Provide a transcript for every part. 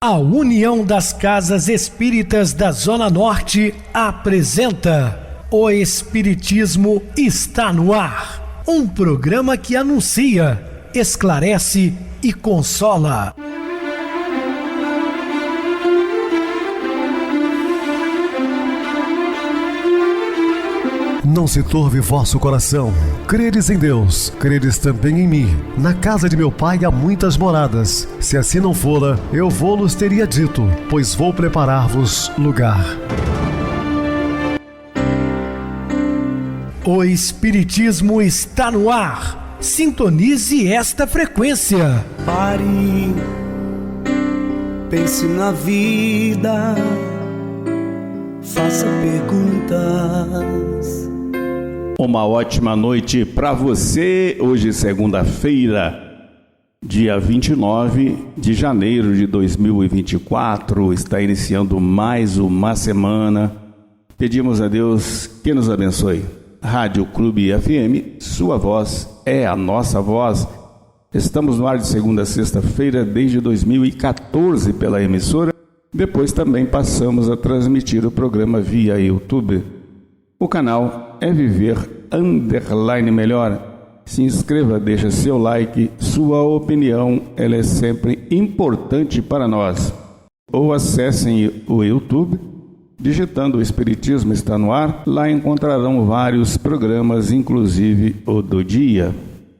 A União das Casas Espíritas da Zona Norte apresenta O Espiritismo está no ar. Um programa que anuncia, esclarece e consola. Não se turve vosso coração. Credes em Deus, credes também em mim. Na casa de meu pai há muitas moradas. Se assim não fora, eu vou-los teria dito, pois vou preparar-vos lugar. O Espiritismo está no ar. Sintonize esta frequência. Pare, pense na vida, faça perguntas. Uma ótima noite para você. Hoje, segunda-feira, dia 29 de janeiro de 2024. Está iniciando mais uma semana. Pedimos a Deus que nos abençoe. Rádio Clube FM, sua voz é a nossa voz. Estamos no ar de segunda a sexta-feira desde 2014 pela emissora. Depois também passamos a transmitir o programa via YouTube. O canal é Viver _ Melhor. Se inscreva, deixa seu like, sua opinião, ela é sempre importante para nós. Ou acessem o YouTube, digitando o Espiritismo está no ar, lá encontrarão vários programas, inclusive o do dia.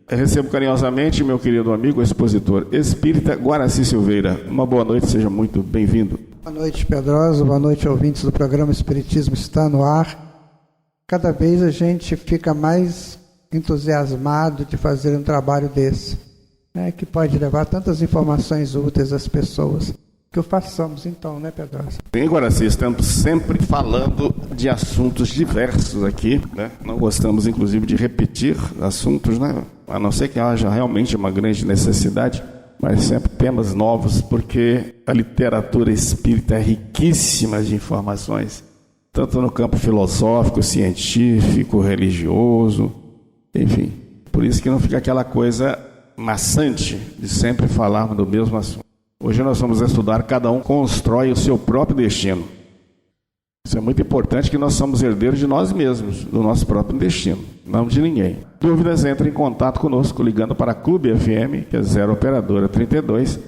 Eu recebo carinhosamente meu querido amigo, expositor espírita Guaraci Silveira. Uma boa noite, seja muito bem-vindo. Boa noite, Pedroso. Boa noite, ouvintes do programa Espiritismo está no ar. Cada vez a gente fica mais entusiasmado de fazer um trabalho desse, né, que pode levar tantas informações úteis às pessoas. Que o façamos então, né, Pedroso? Bem, Guaraci, estamos sempre falando de assuntos diversos aqui, né? Não gostamos, inclusive, de repetir assuntos, né? A não ser que haja realmente uma grande necessidade, mas sempre temas novos, porque a literatura espírita é riquíssima de informações, tanto no campo filosófico, científico, religioso, enfim. Por isso que não fica aquela coisa maçante de sempre falarmos do mesmo assunto. Hoje nós vamos estudar, cada um constrói o seu próprio destino. Isso é muito importante, que nós somos herdeiros de nós mesmos, do nosso próprio destino, não de ninguém. Dúvidas, entre em contato conosco ligando para a Clube FM, que é 0 operadora 32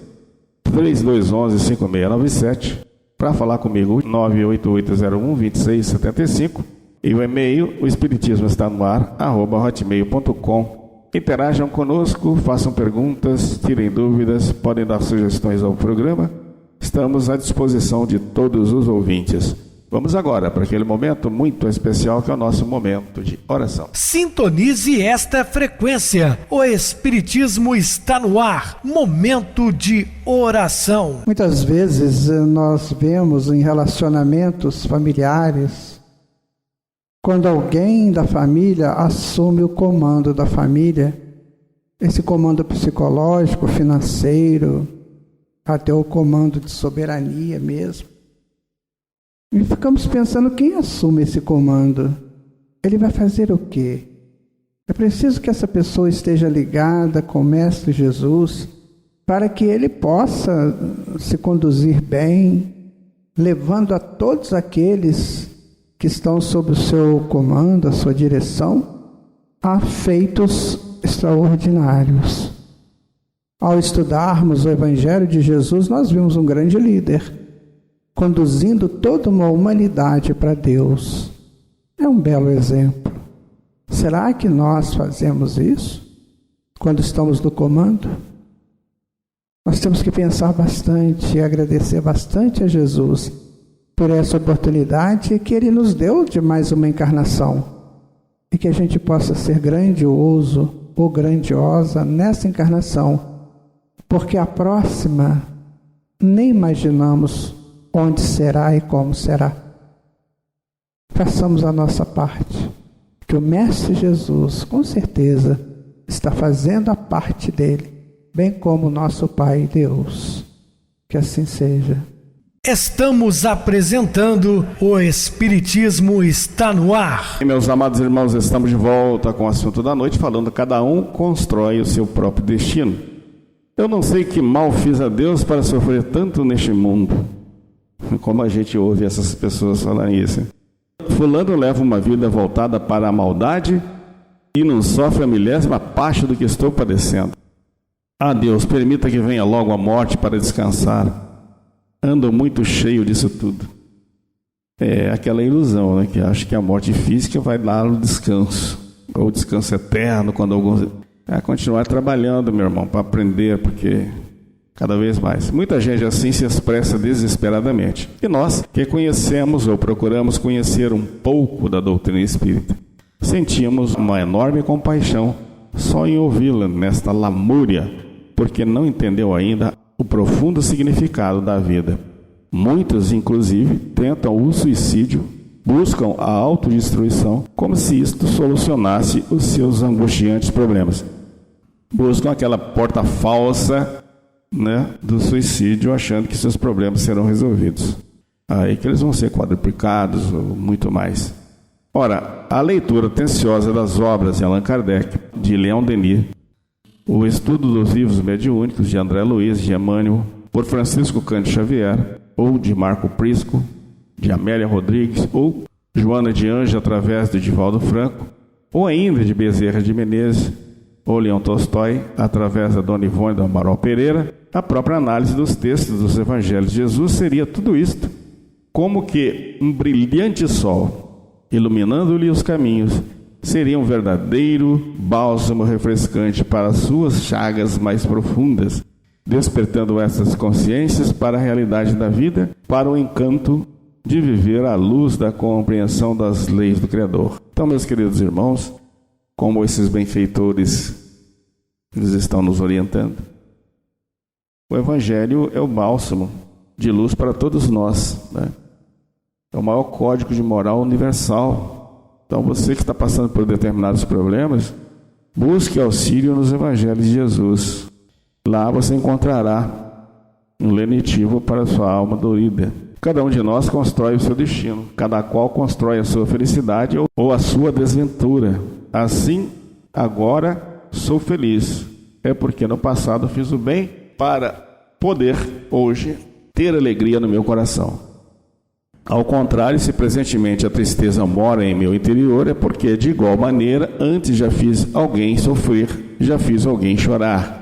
3211 5697, para falar comigo, 988012675, e o e-mail, o espiritismo está no ar, @hotmail.com. Interajam conosco, façam perguntas, tirem dúvidas, podem dar sugestões ao programa. Estamos à disposição de todos os ouvintes. Vamos agora para aquele momento muito especial que é o nosso momento de oração. Sintonize esta frequência. O Espiritismo está no ar. Momento de oração. Muitas vezes nós vemos em relacionamentos familiares, quando alguém da família assume o comando da família, esse comando psicológico, financeiro, até o comando de soberania mesmo. E ficamos pensando, quem assume esse comando? Ele vai fazer o quê? É preciso que essa pessoa esteja ligada com o Mestre Jesus para que ele possa se conduzir bem, levando a todos aqueles que estão sob o seu comando, a sua direção, a feitos extraordinários. Ao estudarmos o Evangelho de Jesus, nós vimos um grande líder, conduzindo toda uma humanidade para Deus. É um belo exemplo. Será que nós fazemos isso quando estamos no comando? Nós temos que pensar bastante e agradecer bastante a Jesus por essa oportunidade que Ele nos deu de mais uma encarnação, e que a gente possa ser grandioso ou grandiosa nessa encarnação, porque a próxima nem imaginamos onde será e como será. Façamos a nossa parte, que o Mestre Jesus, com certeza, está fazendo a parte dele, bem como o nosso Pai Deus. Que assim seja. Estamos apresentando o Espiritismo está no ar. E meus amados irmãos, estamos de volta com o assunto da noite, falando que cada um constrói o seu próprio destino. Eu não sei que mal fiz a Deus para sofrer tanto neste mundo. Como a gente ouve essas pessoas falarem isso. Fulano leva uma vida voltada para a maldade e não sofre a milésima parte do que estou padecendo. Ah, Deus, permita que venha logo a morte para descansar. Ando muito cheio disso tudo. É aquela ilusão, né? Que acha que a morte física vai dar o descanso. Ou descanso eterno, quando alguns... continuar trabalhando, meu irmão, para aprender, porque cada vez mais. Muita gente assim se expressa desesperadamente. E nós, que conhecemos ou procuramos conhecer um pouco da doutrina espírita, sentimos uma enorme compaixão só em ouvi-la nesta lamúria, porque não entendeu ainda o profundo significado da vida. Muitos, inclusive, tentam o suicídio, buscam a autodestruição, como se isto solucionasse os seus angustiantes problemas. Buscam aquela porta falsa, né, do suicídio, achando que seus problemas serão resolvidos. Aí que eles vão ser quadruplicados ou muito mais. Ora, a leitura atenciosa das obras de Allan Kardec, de Leon Denis, o estudo dos livros mediúnicos de André Luiz de Emmanuel, por Francisco Cândido Xavier, ou de Marco Prisco, de Amélia Rodrigues, ou Joana de Anjos através de Divaldo Franco, ou ainda de Bezerra de Menezes, ou Leão Tolstói, através da Dona Ivone do Amaral Pereira, a própria análise dos textos dos Evangelhos de Jesus seria tudo isto, como que um brilhante sol, iluminando-lhe os caminhos, seria um verdadeiro bálsamo refrescante para as suas chagas mais profundas, despertando essas consciências para a realidade da vida, para o encanto de viver à luz da compreensão das leis do Criador. Então, meus queridos irmãos, como esses benfeitores eles estão nos orientando, o Evangelho é o bálsamo de luz para todos nós, né? É o maior código de moral universal. Então, você que está passando por determinados problemas, busque auxílio nos Evangelhos de Jesus. Lá você encontrará um lenitivo para a sua alma dorida. Cada um de nós constrói o seu destino, cada qual constrói a sua felicidade ou a sua desventura. Assim, agora sou feliz. É porque no passado fiz o bem para poder, hoje, ter alegria no meu coração. Ao contrário, se presentemente a tristeza mora em meu interior, é porque, de igual maneira, antes já fiz alguém sofrer, já fiz alguém chorar.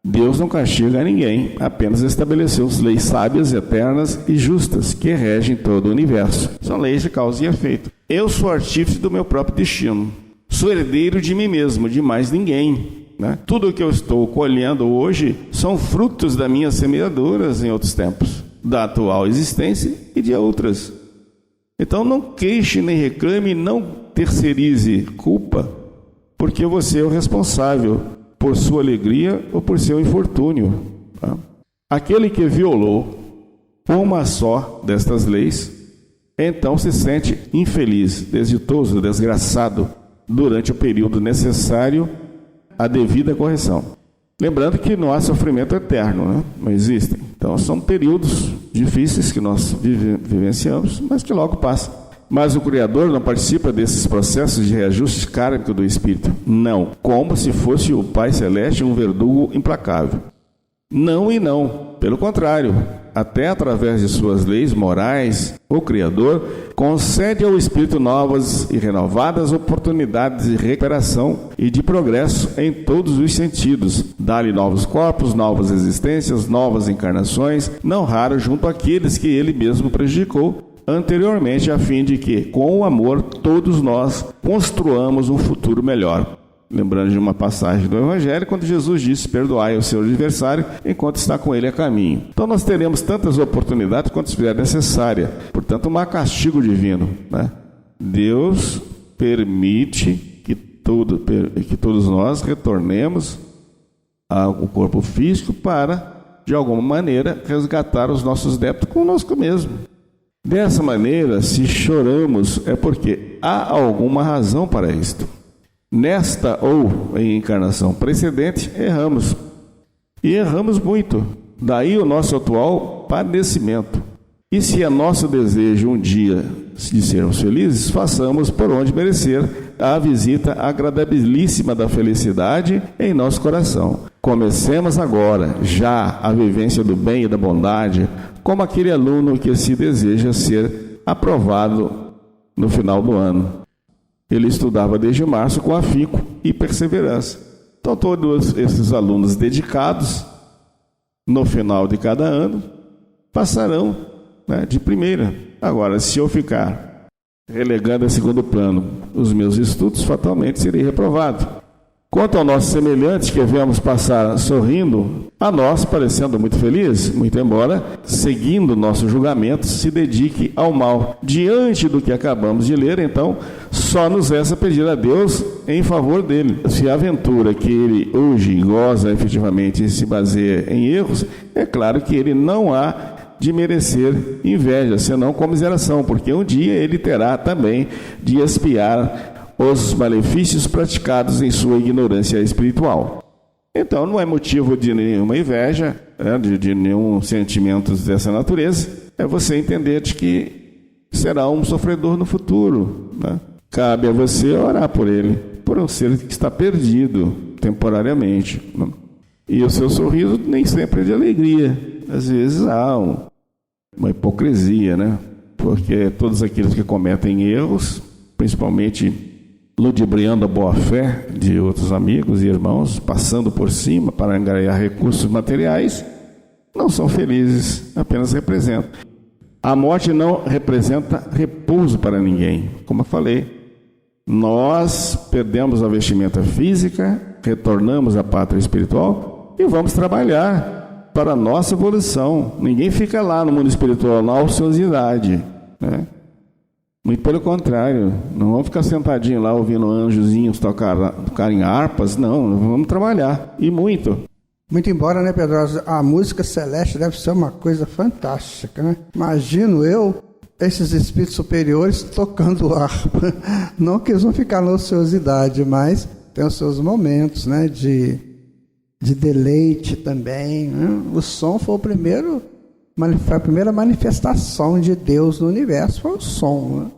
Deus não castiga a ninguém, apenas estabeleceu leis sábias, eternas e justas, que regem todo o universo. São leis de causa e efeito. Eu sou artífice do meu próprio destino. Sou herdeiro de mim mesmo, de mais ninguém, né? Tudo o que eu estou colhendo hoje são frutos das minhas semeaduras em outros tempos, da atual existência e de outras. Então não queixe nem reclame, não terceirize culpa, porque você é o responsável por sua alegria ou por seu infortúnio, tá? Aquele que violou uma só destas leis, então se sente infeliz, desditoso, desgraçado, durante o período necessário à devida correção. Lembrando que não há sofrimento eterno, né? Não existem. Então são períodos difíceis que nós vivenciamos, mas que logo passam. Mas o Criador não participa desses processos de reajuste kármico do Espírito. Não, como se fosse o Pai Celeste um verdugo implacável. Não e não, pelo contrário, até através de suas leis morais, o Criador concede ao Espírito novas e renovadas oportunidades de recuperação e de progresso em todos os sentidos. Dá-lhe novos corpos, novas existências, novas encarnações, não raro junto àqueles que ele mesmo prejudicou anteriormente, a fim de que, com o amor, todos nós construamos um futuro melhor. Lembrando de uma passagem do Evangelho, quando Jesus disse: perdoai o seu adversário enquanto está com ele a caminho. Então nós teremos tantas oportunidades quanto for necessária. Portanto, não há castigo divino, né? Deus permite que todos nós retornemos ao corpo físico para, de alguma maneira, resgatar os nossos débitos conosco mesmo. Dessa maneira, se choramos, é porque há alguma razão para isto. Nesta ou em encarnação precedente, erramos. E erramos muito. Daí o nosso atual padecimento. E se é nosso desejo um dia de sermos felizes, façamos por onde merecer a visita agradabilíssima da felicidade em nosso coração. Comecemos agora, já, a vivência do bem e da bondade, como aquele aluno que se deseja ser aprovado no final do ano. Ele estudava desde março com afinco e perseverança. Então, todos esses alunos dedicados, no final de cada ano, passarão, né, de primeira. Agora, se eu ficar relegando a segundo plano os meus estudos, fatalmente serei reprovado. Quanto ao nosso semelhante, que vemos passar sorrindo, a nós parecendo muito feliz, muito embora, seguindo nosso julgamento, se dedique ao mal. Diante do que acabamos de ler, então, só nos resta pedir a Deus em favor dele. Se a aventura que ele hoje goza efetivamente se baseia em erros, é claro que ele não há de merecer inveja, senão comiseração, porque um dia ele terá também de expiar os malefícios praticados em sua ignorância espiritual. Então, não é motivo de nenhuma inveja, de nenhum sentimento dessa natureza, é você entender de que será um sofredor no futuro, né? Cabe a você orar por ele, por um ser que está perdido temporariamente, né? E o seu sorriso nem sempre é de alegria, às vezes há uma hipocrisia, né? Porque todos aqueles que cometem erros, principalmente ludibriando a boa-fé de outros amigos e irmãos, passando por cima para angariar recursos materiais, não são felizes, apenas representam. A morte não representa repouso para ninguém. Como eu falei, nós perdemos a vestimenta física, retornamos à pátria espiritual e vamos trabalhar para a nossa evolução. Ninguém fica lá no mundo espiritual na ociosidade, né? Muito pelo contrário, não vamos ficar sentadinhos lá ouvindo anjozinhos tocarem harpas, não, vamos trabalhar, e muito. Muito embora, né, Pedrosa, a música celeste deve ser uma coisa fantástica, né? Imagino eu, esses espíritos superiores tocando harpa, não que eles vão ficar na ociosidade, mas tem os seus momentos, né, de deleite também, né? O som foi a primeira manifestação de Deus no universo, foi o som, né?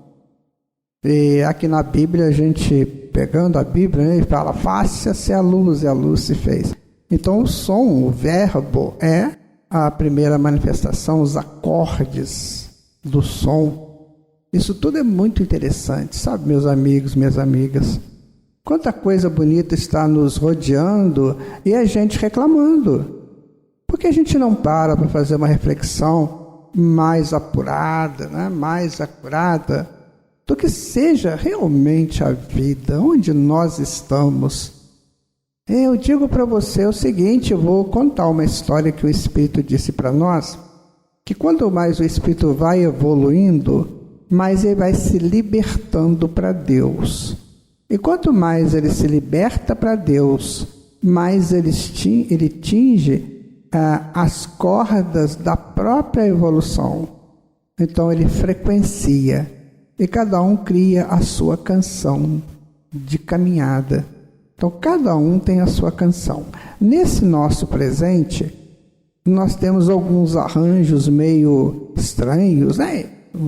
E aqui na Bíblia, a gente, pegando a Bíblia, né, ele fala, faça-se a luz, e a luz se fez. Então o som, o verbo, é a primeira manifestação, os acordes do som. Isso tudo é muito interessante, sabe, meus amigos, minhas amigas? Quanta coisa bonita está nos rodeando e a gente reclamando. Por que a gente não para fazer uma reflexão mais apurada, né? Mais acurada, do que seja realmente a vida, onde nós estamos? Eu digo para você o seguinte, eu vou contar uma história que o Espírito disse para nós, que quanto mais o Espírito vai evoluindo, mais ele vai se libertando para Deus. E quanto mais ele se liberta para Deus, mais ele tinge as cordas da própria evolução. Então ele frequencia e cada um cria a sua canção de caminhada. Então cada um tem a sua canção. Nesse nosso presente, nós temos alguns arranjos meio estranhos, né?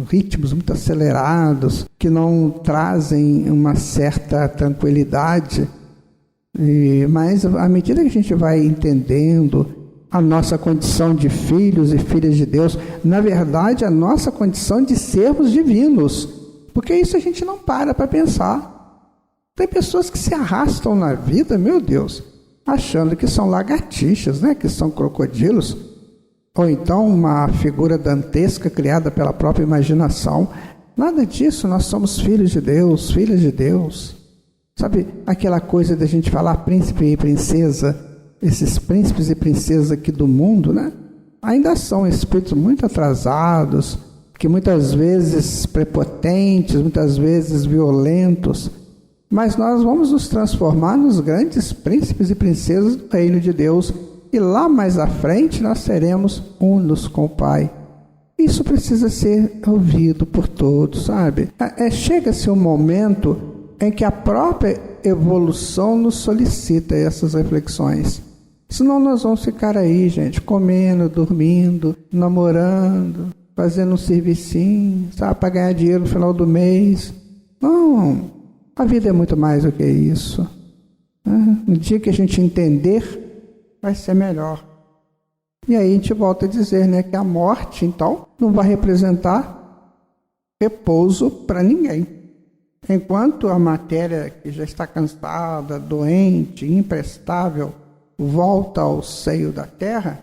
Ritmos muito acelerados, que não trazem uma certa tranquilidade. Mas à medida que a gente vai entendendo a nossa condição de filhos e filhas de Deus, na verdade a nossa condição de servos divinos, porque isso a gente não para pensar. Tem pessoas que se arrastam na vida, meu Deus, achando que são lagartixas, né? Que são crocodilos, ou então uma figura dantesca criada pela própria imaginação. Nada disso, nós somos filhos de Deus, filhas de Deus. Sabe aquela coisa da gente falar príncipe e princesa? Esses príncipes e princesas aqui do mundo, né? Ainda são espíritos muito atrasados, que muitas vezes prepotentes, muitas vezes violentos, mas nós vamos nos transformar nos grandes príncipes e princesas do reino de Deus, e lá mais à frente nós seremos unos com o Pai. Isso precisa ser ouvido por todos, sabe? Chega-se um momento em que a própria evolução nos solicita essas reflexões. Senão nós vamos ficar aí, gente, comendo, dormindo, namorando, fazendo um servicinho, sabe, para ganhar dinheiro no final do mês. Não, a vida é muito mais do que isso. No dia que a gente entender vai ser melhor. E aí a gente volta a dizer, né, que a morte, então, não vai representar repouso para ninguém. Enquanto a matéria que já está cansada, doente, imprestável, volta ao seio da terra,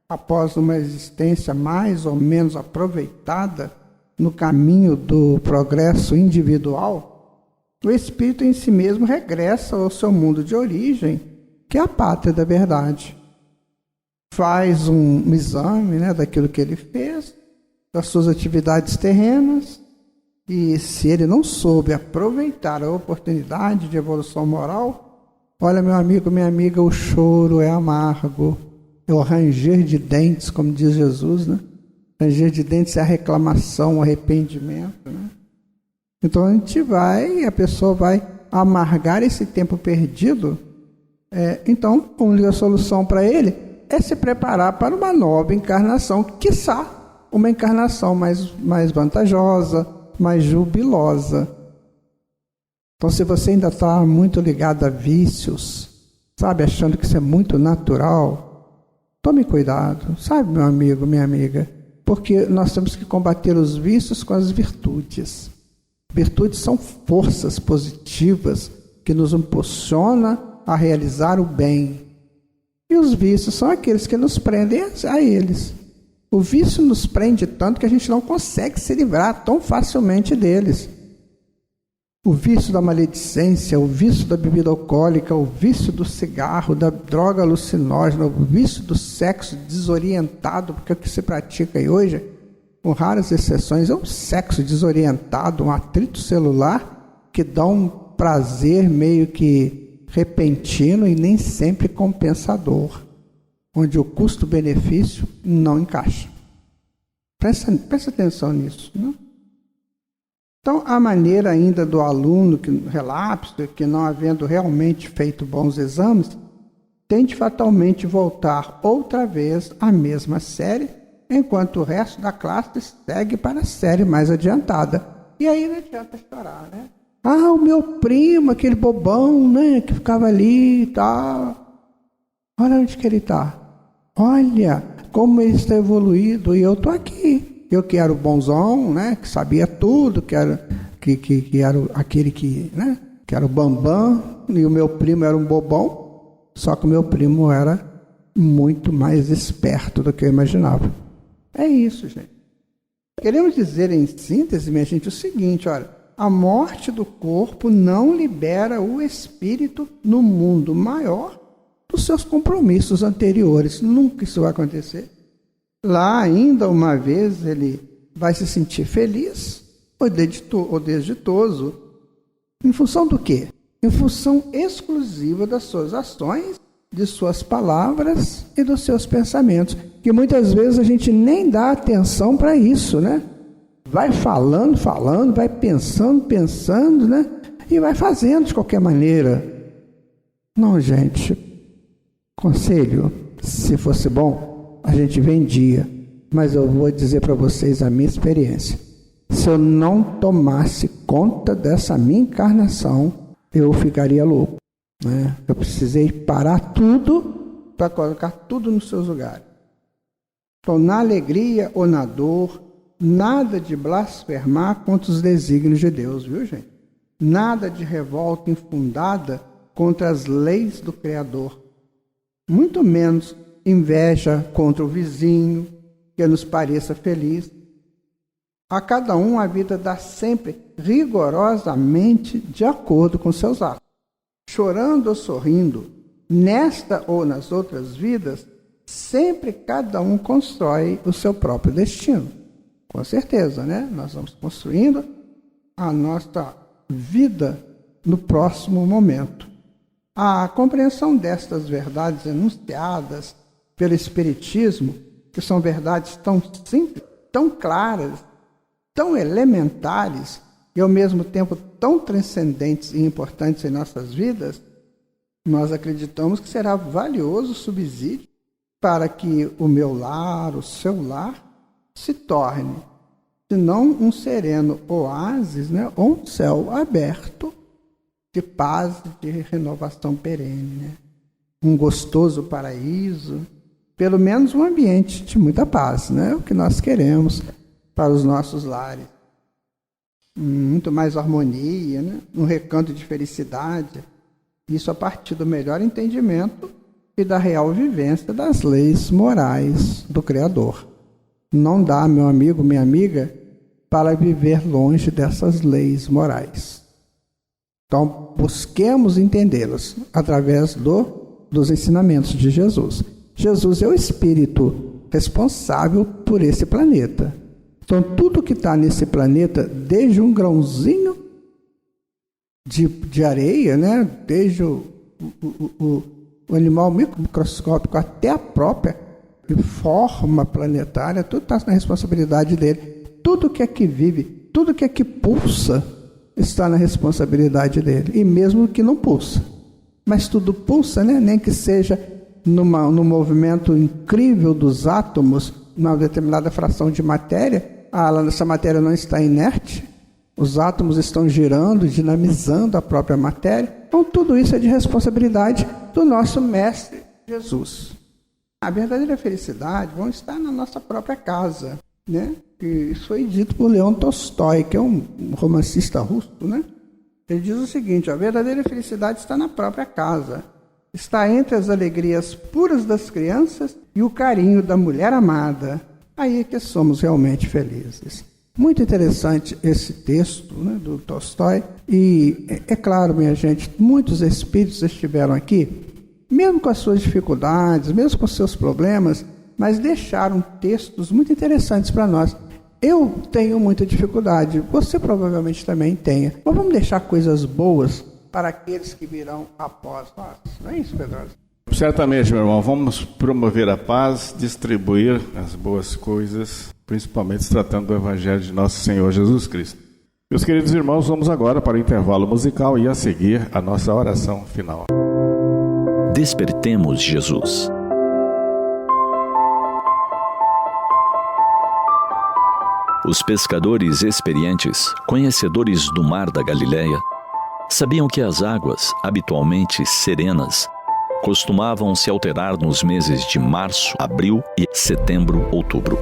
após uma existência mais ou menos aproveitada no caminho do progresso individual, o espírito em si mesmo regressa ao seu mundo de origem, que é a pátria da verdade. Faz um exame, né, daquilo que ele fez, das suas atividades terrenas, e se ele não soube aproveitar a oportunidade de evolução moral, olha, meu amigo, minha amiga, o choro é amargo, é o ranger de dentes, como diz Jesus, né? Ranger de dentes é a reclamação, o arrependimento, né? Então a pessoa vai amargar esse tempo perdido. Então, a única solução para ele é se preparar para uma nova encarnação, quiçá uma encarnação mais vantajosa, mais jubilosa. Então, se você ainda está muito ligado a vícios, sabe, achando que isso é muito natural, tome cuidado, sabe, meu amigo, minha amiga, porque nós temos que combater os vícios com as virtudes. Virtudes são forças positivas que nos impulsionam a realizar o bem. E os vícios são aqueles que nos prendem a eles. O vício nos prende tanto que a gente não consegue se livrar tão facilmente deles. O vício da maledicência, o vício da bebida alcoólica, o vício do cigarro, da droga alucinógena, o vício do sexo desorientado, porque é o que se pratica aí hoje, com raras exceções, é um sexo desorientado, um atrito celular que dá um prazer meio que repentino e nem sempre compensador, onde o custo-benefício não encaixa. Presta atenção nisso, né? Então, a maneira ainda do aluno que relapso, que não havendo realmente feito bons exames, tende fatalmente voltar outra vez à mesma série, enquanto o resto da classe segue para a série mais adiantada. E aí não adianta chorar, né? Ah, o meu primo, aquele bobão, né, que ficava ali e tal. Olha onde que ele está. Olha como ele está evoluído e eu estou aqui. Eu que era o bonzão, né, que sabia tudo, que era aquele que, né, que era o bambam, e o meu primo era um bobão, só que o meu primo era muito mais esperto do que eu imaginava. É isso, gente. Queremos dizer em síntese, minha gente, o seguinte, olha, a morte do corpo não libera o espírito no mundo maior dos seus compromissos anteriores. Nunca isso vai acontecer. Lá, ainda uma vez, ele vai se sentir feliz ou desditoso. Em função do quê? Em função exclusiva das suas ações, de suas palavras e dos seus pensamentos. Que muitas vezes a gente nem dá atenção para isso, né? Vai falando, vai pensando, né? E vai fazendo de qualquer maneira. Não, gente. Conselho, se fosse bom, a gente vendia, mas eu vou dizer para vocês a minha experiência. Se eu não tomasse conta dessa minha encarnação, eu ficaria louco, né? Eu precisei parar tudo para colocar tudo nos seus lugares. Então, na alegria ou na dor, nada de blasfemar contra os desígnios de Deus, viu, gente? Nada de revolta infundada contra as leis do Criador. Muito menos inveja contra o vizinho, que nos pareça feliz. A cada um a vida dá sempre rigorosamente de acordo com seus atos. Chorando ou sorrindo, nesta ou nas outras vidas, sempre cada um constrói o seu próprio destino. Com certeza, né? Nós vamos construindo a nossa vida no próximo momento. A compreensão destas verdades enunciadas pelo Espiritismo, que são verdades tão simples, tão claras, tão elementares e ao mesmo tempo tão transcendentes e importantes em nossas vidas, nós acreditamos que será valioso subsídio para que o meu lar, o seu lar, se torne, se não um sereno oásis, né, ou um céu aberto de paz e de renovação perene, né? um gostoso paraíso, pelo menos um ambiente de muita paz, né? É o que nós queremos para os nossos lares. Muito mais harmonia, né? Um recanto de felicidade. Isso a partir do melhor entendimento e da real vivência das leis morais do Criador. Não dá, meu amigo, minha amiga, para viver longe dessas leis morais. Então, busquemos entendê-las através dos ensinamentos de Jesus. Jesus é o Espírito responsável por esse planeta. Então, tudo que está nesse planeta, desde um grãozinho de areia, né? Desde o animal microscópico até a própria forma planetária, tudo está na responsabilidade dele. Tudo que aqui vive, tudo que aqui pulsa, está na responsabilidade dele. E mesmo que não pulsa. Mas tudo pulsa, né? Nem que seja no movimento incrível dos átomos, numa determinada fração de matéria. Essa matéria não está inerte. Os átomos estão girando, dinamizando a própria matéria. Então, tudo isso é de responsabilidade do nosso Mestre Jesus. A verdadeira felicidade vai estar na nossa própria casa, né? Isso foi dito por Leon Tolstói, que é um romancista russo, né? Ele diz o seguinte: a verdadeira felicidade está na própria casa. Está entre as alegrias puras das crianças e o carinho da mulher amada. Aí é que somos realmente felizes. Muito interessante esse texto, né, do Tolstói. E é claro, minha gente, muitos espíritos estiveram aqui, mesmo com as suas dificuldades, mesmo com os seus problemas, mas deixaram textos muito interessantes para nós. Eu tenho muita dificuldade, você provavelmente também tenha. Mas vamos deixar coisas boas para aqueles que virão após nós. Não é isso, Pedro? Certamente, meu irmão, vamos promover a paz, distribuir as boas coisas, principalmente se tratando do Evangelho de nosso Senhor Jesus Cristo. Meus queridos irmãos, vamos agora para o intervalo musical e a seguir a nossa oração final. Despertemos Jesus. Os pescadores experientes, conhecedores do mar da Galileia, sabiam que as águas, habitualmente serenas, costumavam se alterar nos meses de março, abril e setembro, outubro.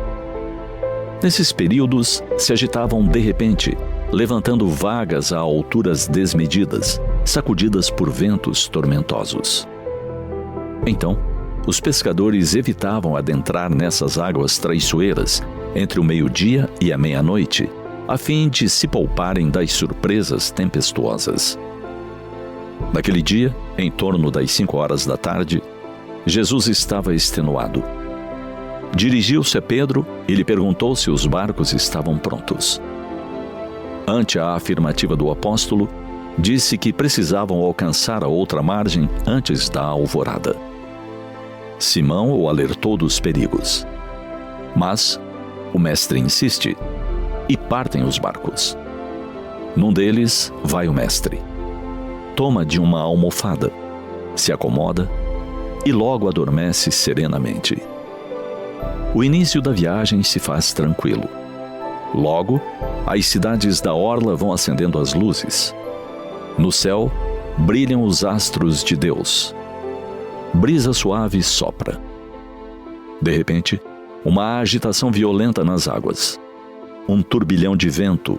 Nesses períodos, se agitavam de repente, levantando vagas a alturas desmedidas, sacudidas por ventos tormentosos. Então, os pescadores evitavam adentrar nessas águas traiçoeiras entre o meio-dia e a meia-noite, a fim de se pouparem das surpresas tempestuosas. Naquele dia, em torno das 5 horas da tarde, Jesus estava extenuado. Dirigiu-se a Pedro e lhe perguntou se os barcos estavam prontos. Ante a afirmativa do apóstolo, disse que precisavam alcançar a outra margem antes da alvorada. Simão o alertou dos perigos. Mas o mestre insiste, e partem os barcos. Num deles vai o mestre. Toma de uma almofada, se acomoda e logo adormece serenamente. O início da viagem se faz tranquilo. Logo, as cidades da orla vão acendendo as luzes. No céu, brilham os astros de Deus. Brisa suave sopra. De repente, uma agitação violenta nas águas. Um turbilhão de vento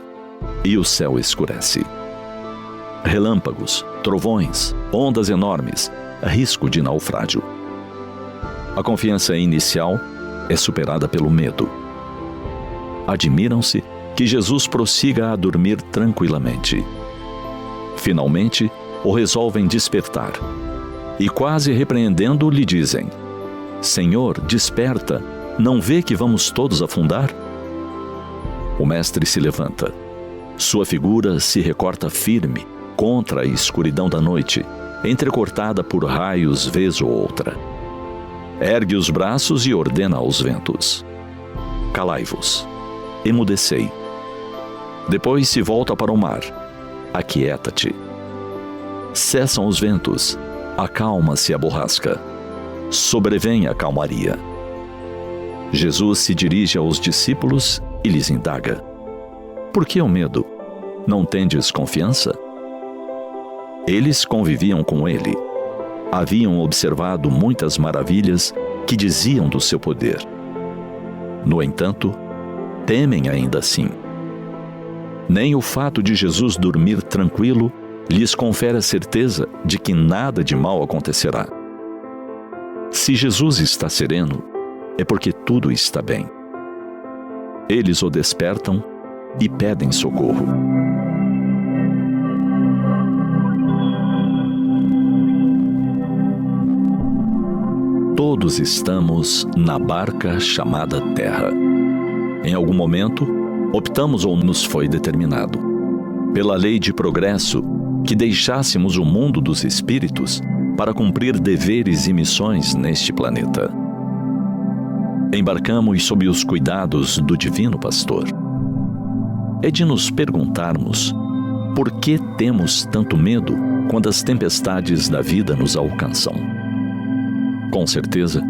e o céu escurece. Relâmpagos, trovões, ondas enormes, risco de naufrágio. A confiança inicial é superada pelo medo. Admiram-se que Jesus prossiga a dormir tranquilamente. Finalmente, o resolvem despertar. E quase repreendendo, lhe dizem: Senhor, desperta, não vê que vamos todos afundar? O mestre se levanta. Sua figura se recorta firme contra a escuridão da noite, entrecortada por raios vez ou outra. Ergue os braços e ordena aos ventos: Calai-vos, emudecei. Depois se volta para o mar: Aquieta-te. Cessam os ventos, acalma-se a borrasca. Sobrevém a calmaria. Jesus se dirige aos discípulos e lhes indaga: Por que o medo? Não tendes confiança? Eles conviviam com ele. haviam observado muitas maravilhas que diziam do seu poder. No entanto, temem ainda assim. Nem o fato de Jesus dormir tranquilo lhes confere a certeza de que nada de mal acontecerá. Se Jesus está sereno, é porque tudo está bem. Eles o despertam e pedem socorro. Todos estamos na barca chamada Terra. Em algum momento, optamos ou nos foi determinado, pela lei de progresso, que deixássemos o mundo dos espíritos para cumprir deveres e missões neste planeta. Embarcamos sob os cuidados do Divino Pastor. É de nos perguntarmos por que temos tanto medo quando as tempestades da vida nos alcançam. Com certeza,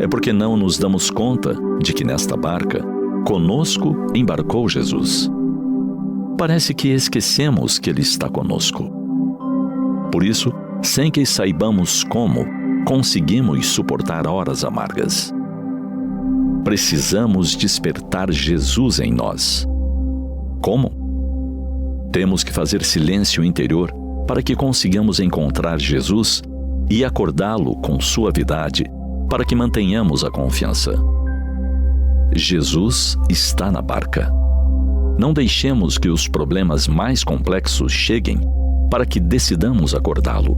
é porque não nos damos conta de que nesta barca, conosco embarcou Jesus. Parece que esquecemos que Ele está conosco. Por isso, sem que saibamos como, conseguimos suportar horas amargas. Precisamos despertar Jesus em nós. Como? Temos que fazer silêncio interior para que consigamos encontrar Jesus e acordá-lo com suavidade para que mantenhamos a confiança. Jesus está na barca. Não deixemos que os problemas mais complexos cheguem para que decidamos acordá-lo.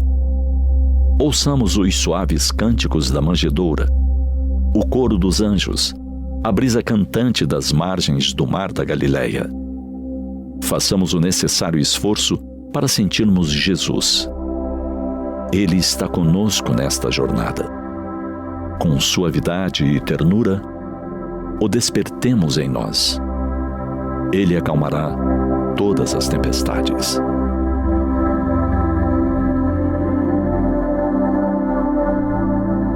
Ouçamos os suaves cânticos da manjedoura, o coro dos anjos, a brisa cantante das margens do mar da Galileia. Façamos o necessário esforço para sentirmos Jesus. Ele está conosco nesta jornada. Com suavidade e ternura, o despertemos em nós. Ele acalmará todas as tempestades.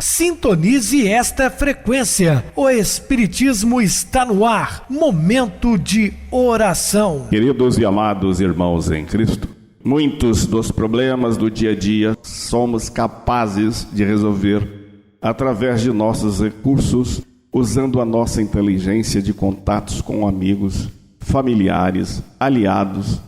Sintonize esta frequência. O Espiritismo está no ar. Momento de oração. Queridos e amados irmãos em Cristo, muitos dos problemas do dia a dia somos capazes de resolver através de nossos recursos, usando a nossa inteligência de contatos com amigos, familiares, aliados,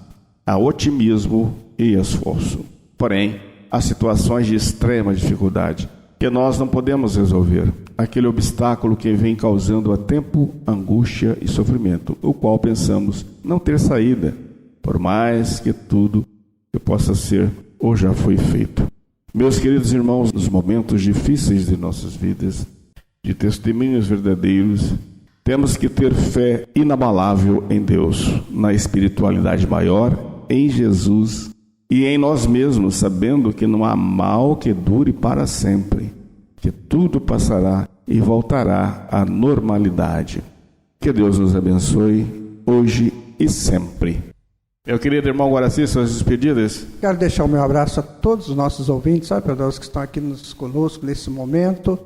a otimismo e esforço. Porém, há situações de extrema dificuldade que nós não podemos resolver. Aquele obstáculo que vem causando há tempo angústia e sofrimento, o qual pensamos não ter saída, por mais que tudo que possa ser ou já foi feito. Meus queridos irmãos, nos momentos difíceis de nossas vidas, de testemunhos verdadeiros, temos que ter fé inabalável em Deus, na espiritualidade maior, em Jesus e em nós mesmos, sabendo que não há mal que dure para sempre, que tudo passará e voltará à normalidade. Que Deus nos abençoe hoje e sempre. Meu querido irmão Guaraci, suas despedidas. Quero deixar o meu abraço a todos os nossos ouvintes, sabe, para os que estão aqui conosco nesse momento,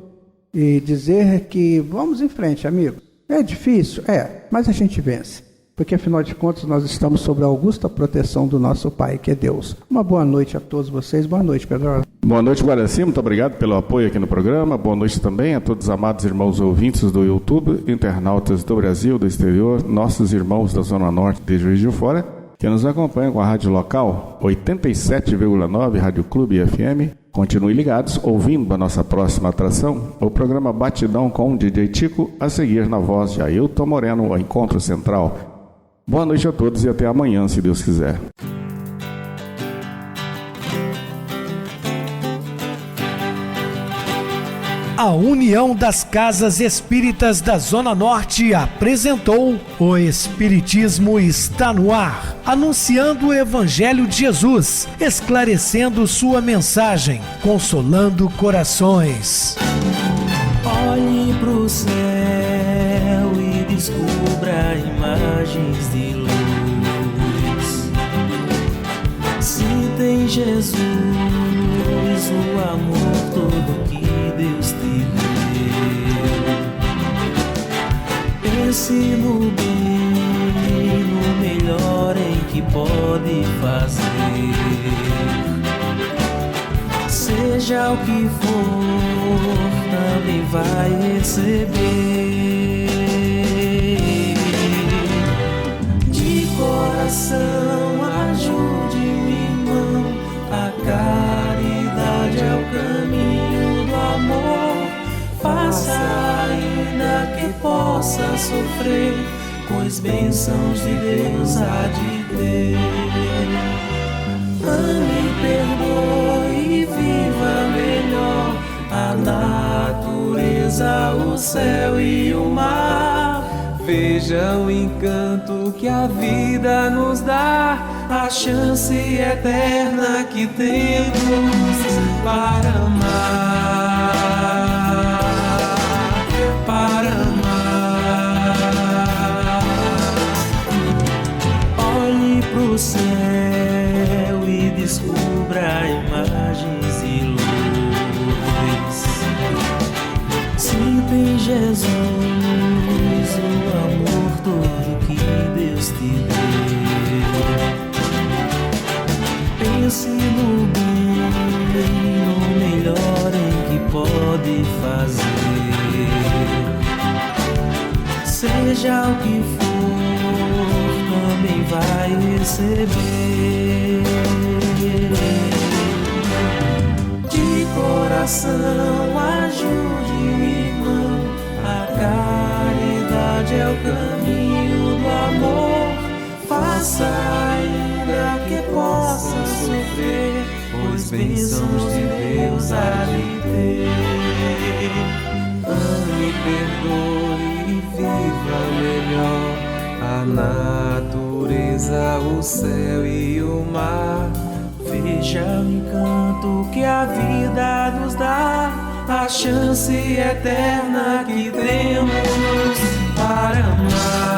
e dizer que vamos em frente, amigos. É difícil? É, mas a gente vence. Porque, afinal de contas, nós estamos sob a augusta proteção do nosso Pai, que é Deus. Uma boa noite a todos vocês. Boa noite, Pedro. Boa noite, Guaraci. Muito obrigado pelo apoio aqui no programa. Boa noite também a todos os amados irmãos ouvintes do YouTube, internautas do Brasil, do exterior, nossos irmãos da Zona Norte de Juiz de Fora, que nos acompanham com a rádio local 87,9 Rádio Clube FM. Continuem ligados, ouvindo a nossa próxima atração, o programa Batidão com o DJ Tico, a seguir na voz de Ailton Moreno, o Encontro Central. Boa noite a todos e até amanhã, se Deus quiser. A União das Casas Espíritas da Zona Norte apresentou O Espiritismo está no ar, anunciando o Evangelho de Jesus, esclarecendo sua mensagem, consolando corações. Olhe pro céu e descubra imagens de luz. Se tem Jesus, o amor todo que Deus te deu. Pense no bem, no melhor em que pode fazer. Seja seja o que for, também vai receber. De coração, ajude-me, irmão, a caridade é o caminho do amor. Faça ainda que possa sofrer, pois bênçãos de Deus há de ter. Ame, perdoe e viva melhor a natureza, o céu e o mar. Veja o encanto que a vida nos dá, a chance eterna que temos para amar, para amar. Olhe pro céu e descubra imagens e luz. Sinta em Jesus o amor todo que Deus te deu. Pense no bem, no melhor em que pode fazer. Seja o que for, também vai receber. De coração, ajude o irmão, a caridade é o caminho do amor. Faça ainda que possa sofrer, pois bênçãos de Deus há de ter. Ame, perdoe e viva melhor a natureza, o céu e o mar. Veja o encanto que a vida nos dá, a chance eterna que temos para amar.